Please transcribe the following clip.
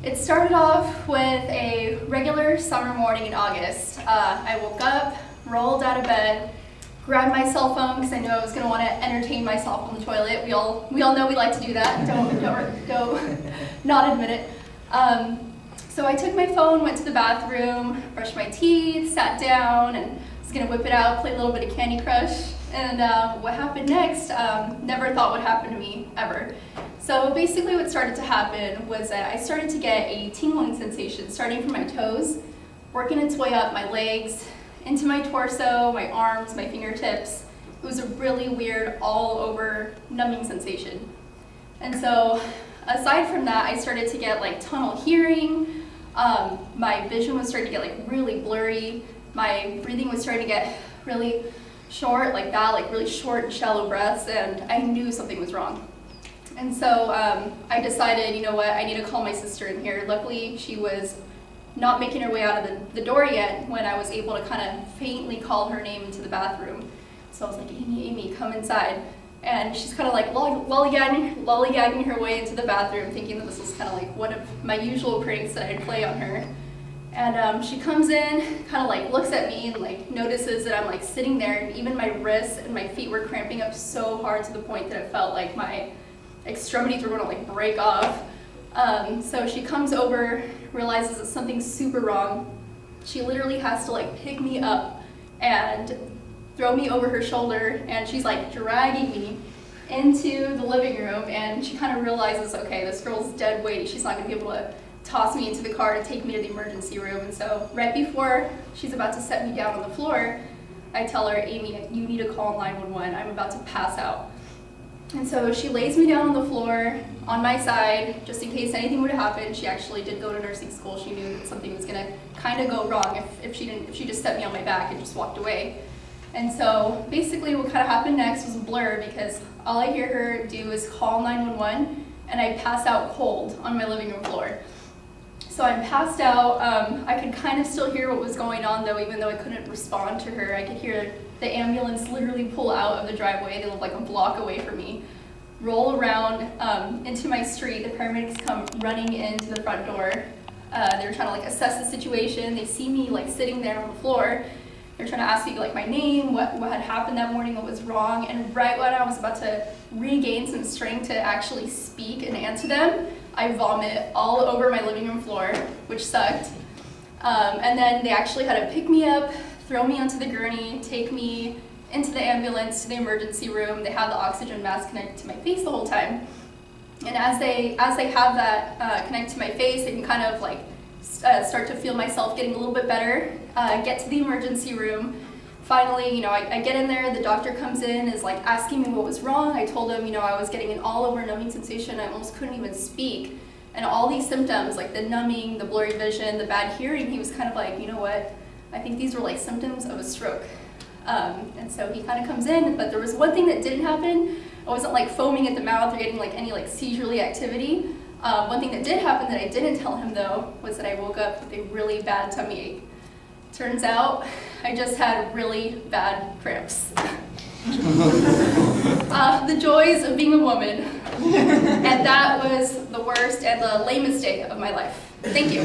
It started off with a regular summer morning in August. I woke up, rolled out of bed, grabbed my cell phone because I knew I was going to want to entertain myself on the toilet. We all know we like to do that. Don't not admit it. So I took my phone, went to the bathroom, brushed my teeth, sat down, and was going to whip it out, play a little bit of Candy Crush. And what happened next, never thought would happen to me, ever. So basically what started to happen was that I started to get a tingling sensation starting from my toes, working its way up my legs, into my torso, my arms, my fingertips. It was a really weird all over numbing sensation. And so aside from that, I started to get like tunnel hearing, my vision was starting to get like really blurry, my breathing was starting to get really short like that, like really short and shallow breaths, and I knew something was wrong. And so I decided, you know what, I need to call my sister in here. Luckily, she was not making her way out of the door yet when I was able to kind of faintly call her name into the bathroom. So I was like, Amy, come inside. And she's kind of like lollygagging her way into the bathroom, thinking that this was kind of like one of my usual pranks that I'd play on her. And she comes in, kind of like looks at me and like notices that I'm like sitting there, and even my wrists and my feet were cramping up so hard to the point that it felt like my extremities were going to like break off. So she comes over, realizes that something's super wrong. She literally has to like pick me up and throw me over her shoulder, and she's like dragging me into the living room, and she kind of realizes, okay, this girl's dead weight. She's not going to be able to toss me into the car to take me to the emergency room. And so right before she's about to set me down on the floor, I tell her, Amy, you need to call 911. I'm about to pass out. And so she lays me down on the floor on my side, just in case anything would happen. She actually did go to nursing school. She knew that something was gonna kind of go wrong if she just set me on my back and just walked away. And so basically what kind of happened next was a blur, because all I hear her do is call 911, and I pass out cold on my living room floor. So I'm passed out. I could kind of still hear what was going on though, even though I couldn't respond to her. I could hear the ambulance literally pull out of the driveway. They live like a block away from me, roll around into my street. The paramedics come running into the front door. They're trying to like assess the situation. They see me like sitting there on the floor. They're trying to ask me like my name, what had happened that morning, what was wrong. And right when I was about to regain some strength to actually speak and answer them, I vomit all over my living room floor, which sucked. And then they actually had to pick me up, throw me onto the gurney, take me into the ambulance to the emergency room. They had the oxygen mask connected to my face the whole time. And as they have that connect to my face, I can kind of like start to feel myself getting a little bit better, get to the emergency room. Finally, you know, I get in there, the doctor comes in, is like asking me what was wrong. I told him, you know, I was getting an all over numbing sensation. I almost couldn't even speak. And all these symptoms, like the numbing, the blurry vision, the bad hearing, he was kind of like, you know what, I think these were like symptoms of a stroke. And so he kind of comes in, but there was one thing that didn't happen. I wasn't like foaming at the mouth or getting like any like seizurely activity. One thing that did happen that I didn't tell him though was that I woke up with a really bad tummy ache. Turns out I just had really bad cramps. The joys of being a woman. And that was the worst and the lamest day of my life. Thank you.